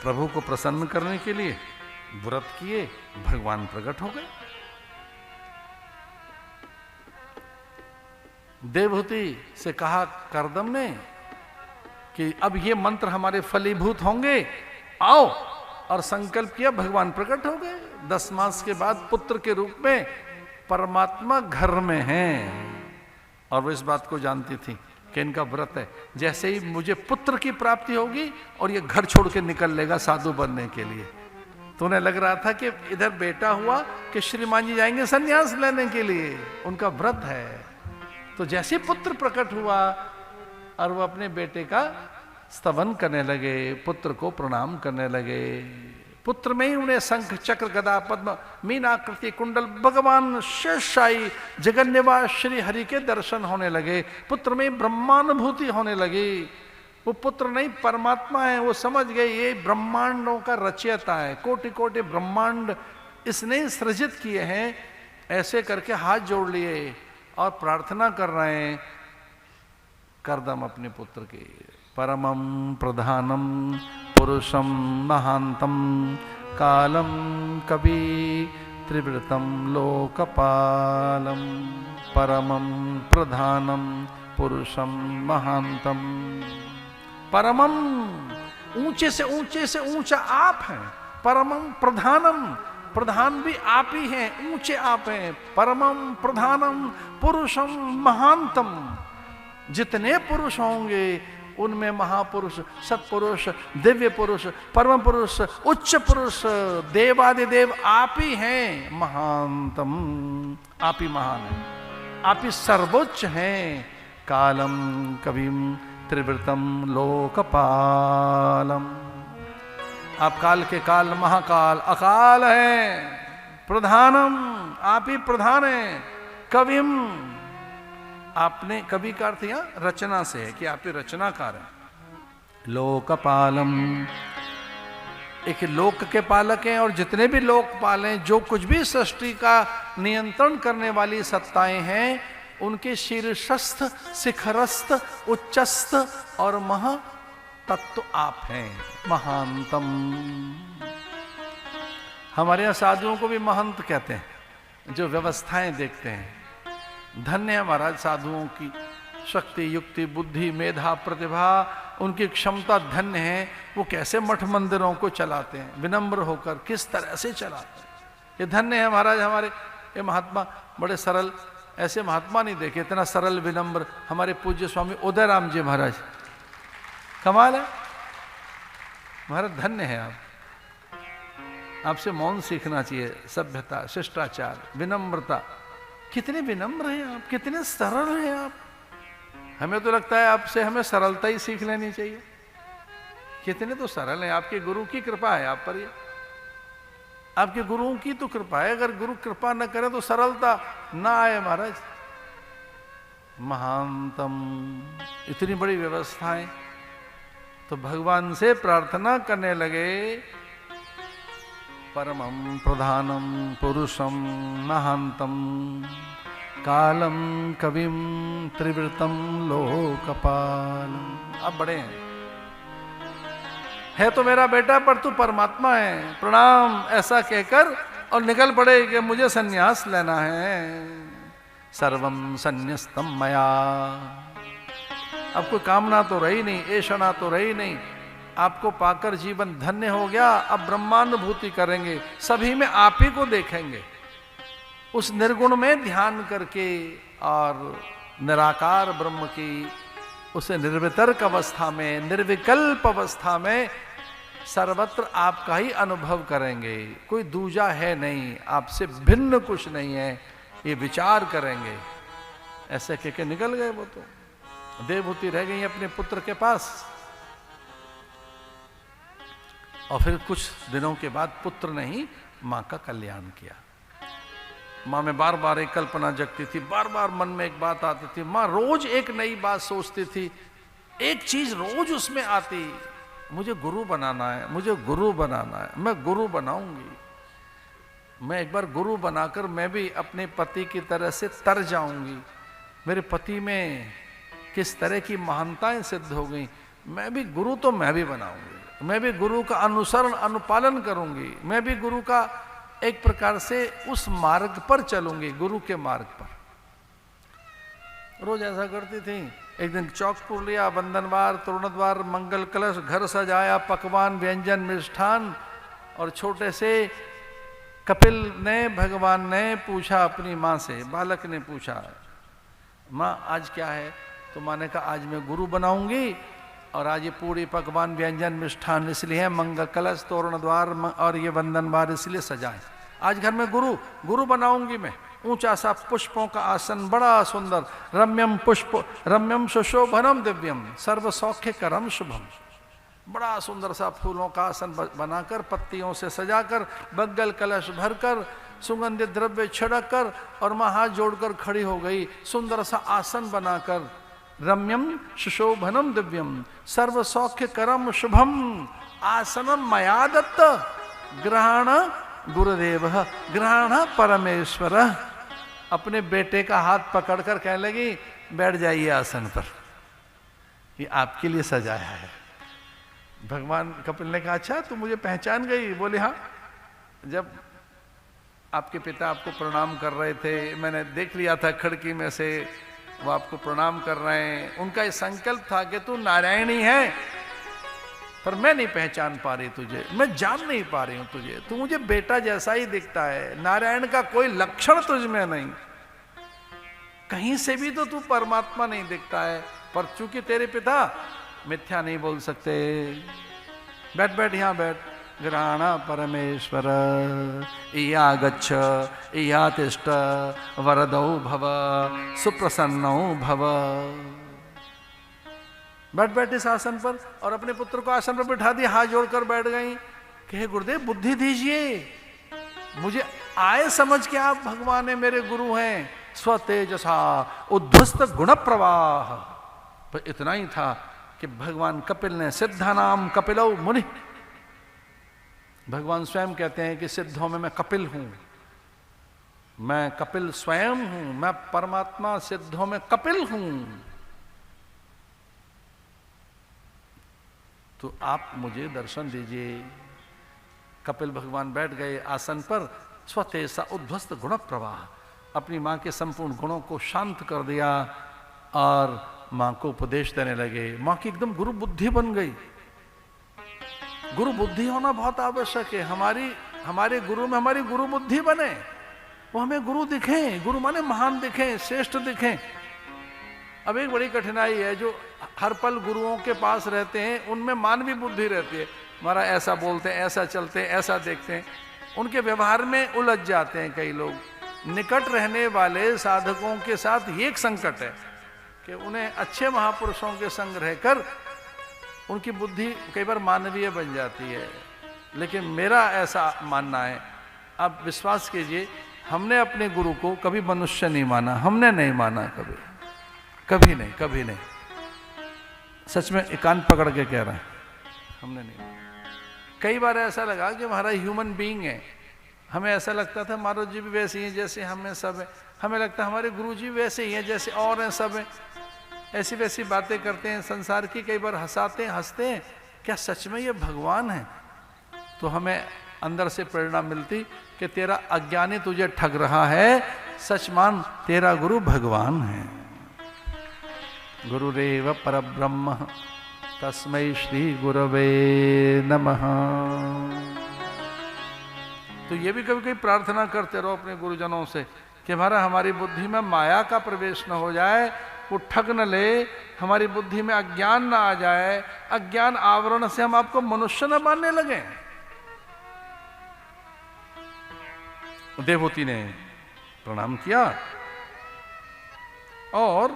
प्रभु को प्रसन्न करने के लिए व्रत किए, भगवान प्रकट हो गए। देवहूति से कहा करदम ने कि अब ये मंत्र हमारे फलीभूत होंगे, आओ, और संकल्प किया, भगवान प्रकट हो गए। 10 मास के बाद पुत्र के रूप में परमात्मा घर में हैं, और वो इस बात को जानती थी कि इनका व्रत है, जैसे ही मुझे पुत्र की प्राप्ति होगी और ये घर छोड़ के निकल लेगा साधु बनने के लिए। तो उन्हें लग रहा था कि इधर बेटा हुआ कि श्रीमान जी जाएंगे सन्यास लेने के लिए, उनका व्रत है। तो जैसे पुत्र प्रकट हुआ और वो अपने बेटे का स्तवन करने लगे, पुत्र को प्रणाम करने लगे। पुत्र में ही उन्हें शंख चक्र गदा पद्म मीनाकृति कुंडल भगवान शेषशाही जगन्यवास श्री हरि के दर्शन होने लगे। पुत्र में ब्रह्मानुभूति होने लगी। वो पुत्र नहीं परमात्मा है, वो समझ गए ये ब्रह्मांडों का रचयिता है, कोटि कोटि ब्रह्मांड इसने सृजित किए हैं। ऐसे करके हाथ जोड़ लिए और प्रार्थना कर रहे हैं करदम अपने पुत्र के। परमं प्रधानम पुरुषम महांतम कालम कवि त्रिवृतम लोकपालम। परमं प्रधानम पुरुषम महांतम। परमम ऊंचे से ऊंचा आप हैं। परमं प्रधानम, प्रधान भी आप ही हैं, ऊंचे आप हैं। परमं प्रधानम पुरुषम महांतम। जितने पुरुष होंगे उनमें महापुरुष, सत्पुरुष, दिव्य पुरुष, परम पुरुष, उच्च पुरुष, देवादिदेव आप ही हैं। महानतम, आप ही महान हैं, आप ही सर्वोच्च हैं। कालम कविम त्रिवृतम लोकपालम। आप काल के काल, महाकाल, अकाल हैं। प्रधानम, आप ही प्रधान हैं। कविम, आपने कवि का अर्थ यहाँ रचना से है कि आप ही रचनाकार हैं। लोकपालम, एक लोक के पालक हैं, और जितने भी लोकपाल हैं, जो कुछ भी सृष्टि का नियंत्रण करने वाली सत्ताएं हैं, उनके शीर्षस्थ, शिखरस्थ, उच्चस्थ और महा तत्व आप हैं। महानतम। हमारे यहाँ साधुओं को भी महंत कहते हैं, जो व्यवस्थाएं देखते हैं। धन्य है महाराज साधुओं की शक्ति, युक्ति, बुद्धि, मेधा, प्रतिभा, उनकी क्षमता धन्य है। वो कैसे मठ मंदिरों को चलाते हैं, विनम्र होकर किस तरह से चलाते हैं। ये धन्य है महाराज हमारे ये महात्मा, बड़े सरल, ऐसे महात्मा नहीं देखे इतना सरल विनम्र। हमारे पूज्य स्वामी उदय राम जी महाराज, कमाल है महाराज, धन्य है आप। आपसे मौन सीखना चाहिए, सभ्यता, शिष्टाचार, विनम्रता। कितने विनम्र हैं आप, कितने सरल हैं आप। हमें तो लगता है आपसे हमें सरलता ही सीख लेनी चाहिए। कितने तो सरल हैं, आपके गुरु की कृपा है आप पर। ये आपके गुरुओं की तो कृपा है, अगर गुरु कृपा न करे तो सरलता ना आए महाराज। महानतम, इतनी बड़ी व्यवस्थाएं। तो भगवान से प्रार्थना करने लगे। परमं प्रधानम पुरुषम महांतम कालम कविम त्रिवृतम लोकपालम। अब बड़े हैं, है तो मेरा बेटा पर तू परमात्मा है, प्रणाम, ऐसा कहकर और निकल पड़े कि मुझे सन्यास लेना है। सर्वम सन्यस्तम मया। अब कोई कामना तो रही नहीं, ऐषणा तो रही नहीं, आपको पाकर जीवन धन्य हो गया। अब ब्रह्मानुभूति करेंगे, सभी में आप ही को देखेंगे, उस निर्गुण में ध्यान करके और निराकार ब्रह्म की उस निर्वितर्क अवस्था में, निर्विकल्प अवस्था में सर्वत्र आपका ही अनुभव करेंगे। कोई दूजा है नहीं, आपसे भिन्न कुछ नहीं है, ये विचार करेंगे। ऐसे कह के निकल गए वो तो। देवहूति रह गई अपने पुत्र के पास। और फिर कुछ दिनों के बाद पुत्र ने ही मां का कल्याण किया। मां में बार बार एक कल्पना जगती थी, बार बार मन में एक बात आती थी। मां रोज एक नई बात सोचती थी, एक चीज रोज उसमें आती, मुझे गुरु बनाना है, मुझे गुरु बनाना है, मैं गुरु बनाऊंगी। मैं एक बार गुरु बनाकर मैं भी अपने पति की तरह से तर जाऊंगी। मेरे पति में किस तरह की महानताएं सिद्ध हो गई, मैं भी गुरु तो मैं भी बनाऊंगी। मैं भी गुरु का अनुसरण अनुपालन करूंगी, मैं भी गुरु का एक प्रकार से उस मार्ग पर चलूंगी, गुरु के मार्ग पर। रोज ऐसा करती थी। एक दिन चौकपुर लिया, बंधनवार, तोरणद्वार, मंगल कलश, घर सजाया, पकवान व्यंजन मिष्ठान, और छोटे से कपिल ने, भगवान ने पूछा अपनी माँ से, बालक ने पूछा, माँ आज क्या है? तो माँ ने कहा आज मैं गुरु बनाऊंगी, और आज ये पूरी पकवान व्यंजन मिष्ठान इसलिए है, मंगल कलश तोरणद्वार और ये बंधनवार इसलिए सजाए। आज घर में गुरु बनाऊंगी मैं। ऊंचा सा पुष्पों का आसन, बड़ा सुंदर, रम्यम सुशोभनम दिव्यम सर्व सौख्य करम शुभम। बड़ा सुंदर सा फूलों का आसन बनाकर, पत्तियों से सजाकर, बग्गल कलश भरकर, सुगंधित द्रव्य छिड़क कर, और मां हाथ जोड़कर खड़ी हो गई, सुंदर सा आसन बनाकर। रम्यम सुशोभनम दिव्यम सर्व सौख्य करम शुभम आसनम मया दत्त ग्रहण गुरुदेव ग्रहण परमेश्वर। अपने बेटे का हाथ पकड़कर कहने लगी, बैठ जाइए आसन पर, ये आपके लिए सजाया है। भगवान कपिल ने कहा, अच्छा तू मुझे पहचान गई? बोले हाँ, जब आपके पिता आपको प्रणाम कर रहे थे, मैंने देख लिया था खिड़की में से, वो आपको प्रणाम कर रहे हैं। उनका ये संकल्प था कि तू नारायणी है, पर मैं नहीं पहचान पा रही तुझे, मैं जान नहीं पा रही हूं तुझे, तू मुझे बेटा जैसा ही दिखता है, नारायण का कोई लक्षण तुझ में नहीं, कहीं से भी तो तू परमात्मा नहीं दिखता है। पर चूंकि तेरे पिता मिथ्या नहीं बोल सकते, बैठ बैठ यहां बैठ। ग्रहण परमेश्वर इया गच्छ इया तिष्ठ वरदौ भव सुप्रसन्नौ भव। बैठ बैठ इस आसन पर, और अपने पुत्र को आसन पर बिठा दिया, हाथ जोड़कर बैठ गई। कहे गुरुदेव बुद्धि दीजिए, मुझे आए समझ के आप भगवान है, मेरे गुरु हैं। स्वतेजसा उद्ध्वस्त गुण प्रवाह। पर इतना ही था कि भगवान कपिल ने, सिद्धानाम कपिलौ मुनि, भगवान स्वयं कहते हैं कि सिद्धों में मैं कपिल हूं, मैं कपिल स्वयं हूं, मैं परमात्मा सिद्धों में कपिल हूं। तो आप मुझे दर्शन दीजिए। कपिल भगवान बैठ गए आसन पर। स्वतेसा उद्ध्वस्त गुण प्रवाह, अपनी मां के संपूर्ण गुणों को शांत कर दिया और मां को उपदेश देने लगे। मां की एकदम गुरु बुद्धि बन गई। गुरु बुद्धि होना बहुत आवश्यक है। हमारे गुरु में हमारी गुरु बुद्धि बने, वो हमें गुरु दिखें, गुरु माने महान दिखें, श्रेष्ठ दिखें। अब एक बड़ी कठिनाई है, जो हर पल गुरुओं के पास रहते हैं उनमें मानवीय बुद्धि रहती है। हमारा ऐसा बोलते हैं, ऐसा चलते हैं, ऐसा देखते हैं, उनके व्यवहार में उलझ जाते हैं कई लोग। निकट रहने वाले साधकों के साथ ये एक संकट है कि उन्हें अच्छे महापुरुषों के संग रहकर उनकी बुद्धि कई बार मानवीय बन जाती है। लेकिन मेरा ऐसा मानना है, आप विश्वास कीजिए, हमने अपने गुरु को कभी मनुष्य नहीं माना, हमने नहीं माना कभी, कभी नहीं, कभी नहीं। सच में कान पकड़ के कह रहे हैं, हमने नहीं माना। कई बार ऐसा लगा कि हमारा ह्यूमन बीइंग है, हमें ऐसा लगता था महाराज जी भी वैसे ही हैं जैसे हमें सब है, हमें लगता है हमारे गुरु जी वैसे ही हैं जैसे और हैं सब हैं। ऐसी वैसी बातें करते हैं संसार की, कई बार हंसाते हैं, हंसते हैं। क्या सच में ये भगवान है? तो हमें अंदर से प्रेरणा मिलती कि तेरा अज्ञानी तुझे ठग रहा है, सच मान तेरा गुरु भगवान है। गुरुरेव परब्रह्म तस्मै श्री गुरवे नमः। तो ये भी कभी कभी प्रार्थना करते रहो अपने गुरुजनों से कि हमारी बुद्धि में माया का प्रवेश न हो जाए, वो ठग न ले, हमारी बुद्धि में अज्ञान न आ जाए, अज्ञान आवरण से हम आपको मनुष्य न मानने लगे। देवहूति ने प्रणाम किया और